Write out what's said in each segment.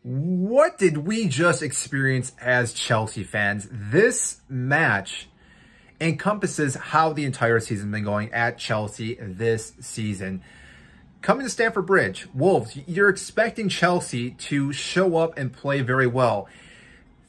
What did we just experience as Chelsea fans? This match encompasses how the entire season has been going at Chelsea this season. Coming to Stamford Bridge, Wolves, you're expecting Chelsea to show up and play very well.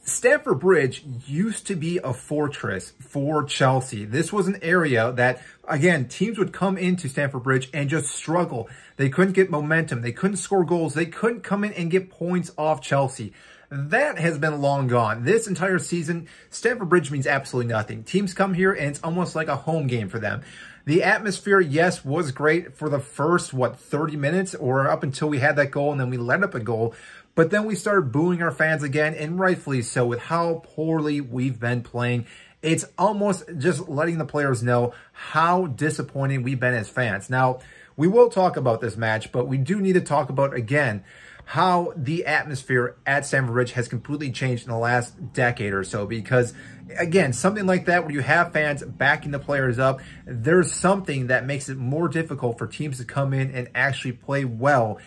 Stamford Bridge used to be a fortress for Chelsea. This was an area that, again, teams would come into Stamford Bridge and just struggle. They couldn't get momentum. They couldn't score goals. They couldn't come in and get points off Chelsea. That has been long gone. This entire season, Stamford Bridge means absolutely nothing. Teams come here and it's almost like a home game for them. The atmosphere, yes, was great for the first, 30 minutes or up until we had that goal and then we let up a goal. But then we started booing our fans again, and rightfully so, with how poorly we've been playing. It's almost just letting the players know how disappointing we've been as fans. Now, we will talk about this match, but we do need to talk about, again, how the atmosphere at Stamford Bridge has completely changed in the last decade or so. Because, again, something like that where you have fans backing the players up, there's something that makes it more difficult for teams to come in and actually play well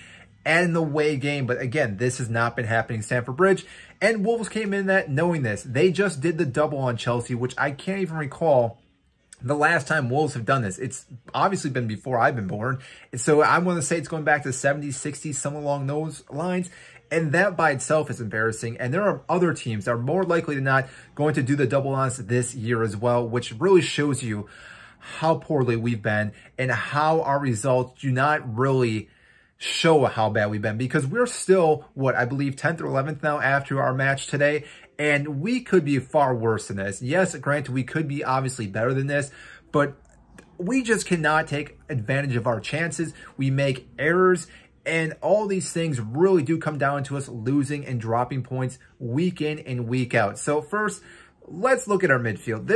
and the away game. But again, this has not been happening at Stamford Bridge, and Wolves came in that knowing this. They just did the double on Chelsea, which I can't even recall the last time Wolves have done this. It's obviously been before I've been born, and so I want to say it's going back to the 70s, 60s, somewhere along those lines, and that by itself is embarrassing. And there are other teams that are more likely than not going to do the double ons this year as well, which really shows you how poorly we've been and how our results do not really show how bad we've been, because we're still, I believe 10th or 11th now after our match today, and we could be far worse than this. Yes, granted, we could be obviously better than this, but we just cannot take advantage of our chances. We make errors, and all these things really do come down to us losing and dropping points week in and week out. So first, let's look at our midfield.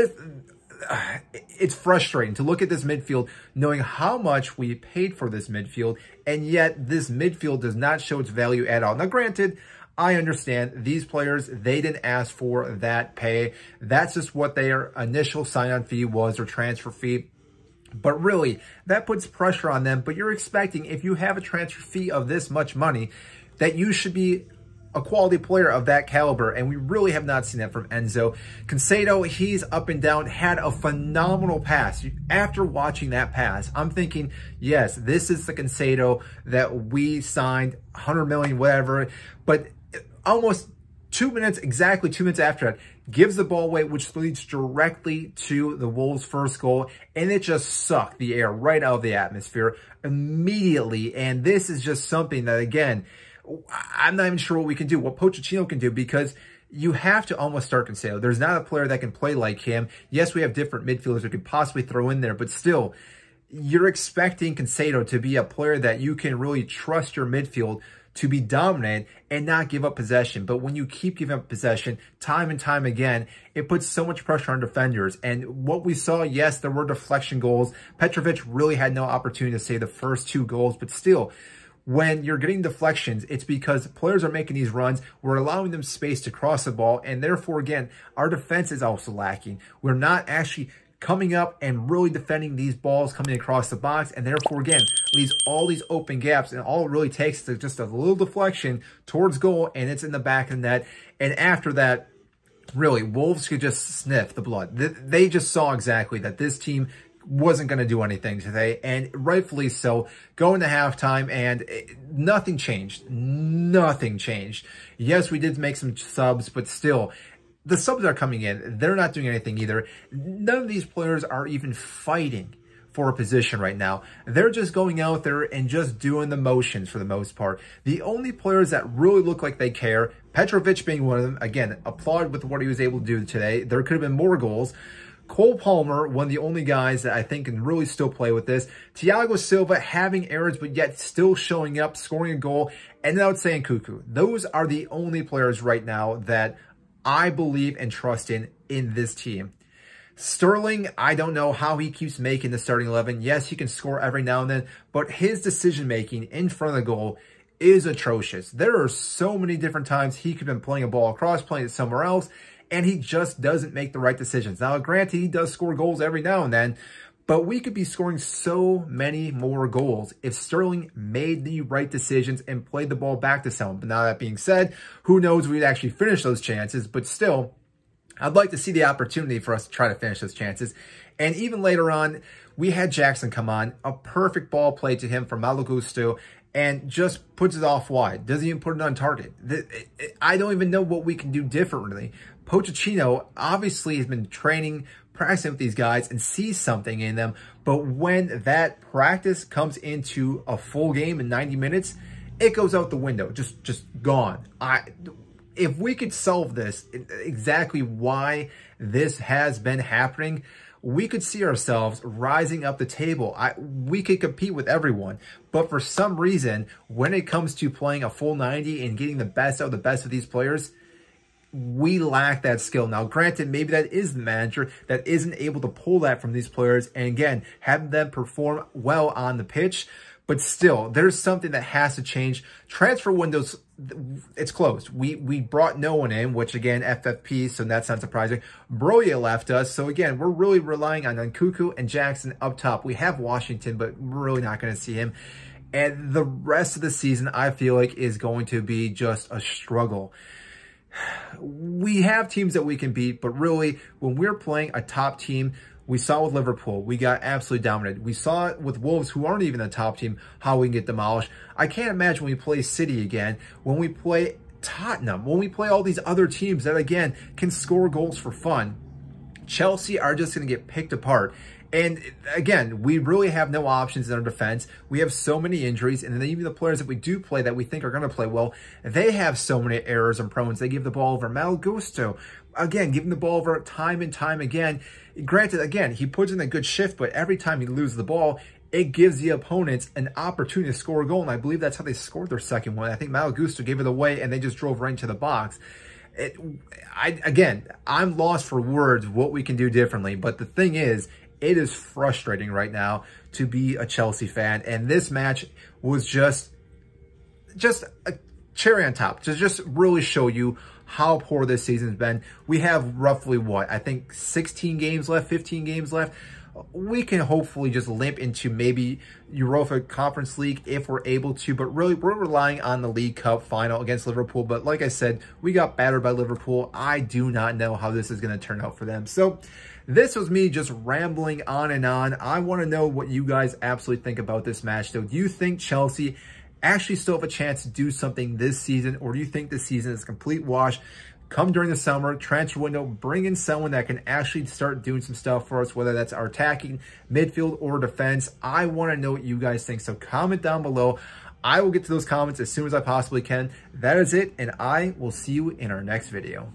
It's frustrating to look at this midfield knowing how much we paid for this midfield, and yet this midfield does not show its value at all. Now, granted, I understand these players, they didn't ask for that pay. That's just what their initial sign-on fee was, or transfer fee. But really, that puts pressure on them. But you're expecting, if you have a transfer fee of this much money, that you should be a quality player of that caliber, and we really have not seen that from Enzo. Caicedo, he's up and down, had a phenomenal pass. After watching that pass, I'm thinking, yes, this is the Caicedo that we signed, 100 million, whatever, but almost exactly 2 minutes after that, gives the ball away, which leads directly to the Wolves' first goal, and it just sucked the air right out of the atmosphere immediately. And this is just something that, again, I'm not even sure what we can do, what Pochettino can do, because you have to almost start Caicedo. There's not a player that can play like him. Yes, we have different midfielders we could possibly throw in there, but still, you're expecting Caicedo to be a player that you can really trust your midfield to be dominant and not give up possession. But when you keep giving up possession time and time again, it puts so much pressure on defenders. And what we saw, yes, there were deflection goals. Petrovic really had no opportunity to save the first 2 goals, but still, when you're getting deflections, it's because players are making these runs. We're allowing them space to cross the ball, and therefore, again, our defense is also lacking. We're not actually coming up and really defending these balls coming across the box, and therefore, again, leaves all these open gaps, and all it really takes is just a little deflection towards goal, and it's in the back of the net. And after that, really, Wolves could just sniff the blood. They just saw exactly that this team wasn't going to do anything today, and rightfully so. Going to halftime, and nothing changed. Nothing changed. Yes, we did make some subs, but still, the subs are coming in. They're not doing anything either. None of these players are even fighting for a position right now. They're just going out there and just doing the motions for the most part. The only players that really look like they care, Petrovic being one of them, again, applaud with what he was able to do today. There could have been more goals. Cole Palmer, one of the only guys that I think can really still play with this. Thiago Silva having errors, but yet still showing up, scoring a goal. And now it's saying Cuckoo. Those are the only players right now that I believe and trust in this team. Sterling, I don't know how he keeps making the starting 11. Yes, he can score every now and then, but his decision-making in front of the goal is atrocious. There are so many different times he could have been playing a ball across, playing it somewhere else, and he just doesn't make the right decisions. Now, granted, he does score goals every now and then, But we could be scoring so many more goals if Sterling made the right decisions and played the ball back to someone. But now that being said, who knows if we'd actually finish those chances. But still, I'd like to see the opportunity for us to try to finish those chances. And even later on, we had Jackson come on, a perfect ball play to him from Malo Gusto, and just puts it off wide. Doesn't even put it on target. I don't even know what we can do differently. Pochettino obviously has been training, practicing with these guys and sees something in them. But when that practice comes into a full game in 90 minutes, it goes out the window, just gone. If we could solve this, exactly why this has been happening, we could see ourselves rising up the table. We could compete with everyone. But for some reason, when it comes to playing a full 90 and getting the best out of the best of these players, we lack that skill. Now, granted, maybe that is the manager that isn't able to pull that from these players and, again, have them perform well on the pitch. But still, there's something that has to change. Transfer windows, it's closed. We brought no one in, which, again, FFP, so that's not surprising. Broja left us. So, again, we're really relying on Nkunku and Jackson up top. We have Washington, but we're really not going to see him. And the rest of the season, I feel like, is going to be just a struggle. We have teams that we can beat, but really, when we're playing a top team, we saw with Liverpool, we got absolutely dominated. We saw it with Wolves, who aren't even a top team, how we can get demolished. I can't imagine when we play City again, when we play Tottenham, when we play all these other teams that, again, can score goals for fun. Chelsea are just going to get picked apart. And again, we really have no options in our defense. We have so many injuries, and then even the players that we do play that we think are going to play well, they have so many errors and prones. They give the ball over. Malo Gusto, again, giving the ball over time and time again. Granted, again, he puts in a good shift, but every time he loses the ball, it gives the opponents an opportunity to score a goal, and I believe that's how they scored their second one. I think Malo Gusto gave it away, and they just drove right into the box. Again, I'm lost for words what we can do differently, but the thing is, it is frustrating right now to be a Chelsea fan, and this match was just a cherry on top to just really show you how poor this season's been. We have roughly, what, I think 16 games left, 15 games left. We can hopefully just limp into maybe Europa Conference League if we're able to, but really we're relying on the League Cup final against Liverpool. But like I said, we got battered by Liverpool. I do not know how this is going to turn out for them. So this was me just rambling on and on. I want to know what you guys absolutely think about this match. So do you think Chelsea actually still have a chance to do something this season, or do you think this season is a complete wash? Come during the summer, transfer window, bring in someone that can actually start doing some stuff for us, whether that's our attacking, midfield, or defense. I want to know what you guys think, so comment down below. I will get to those comments as soon as I possibly can. That is it, and I will see you in our next video.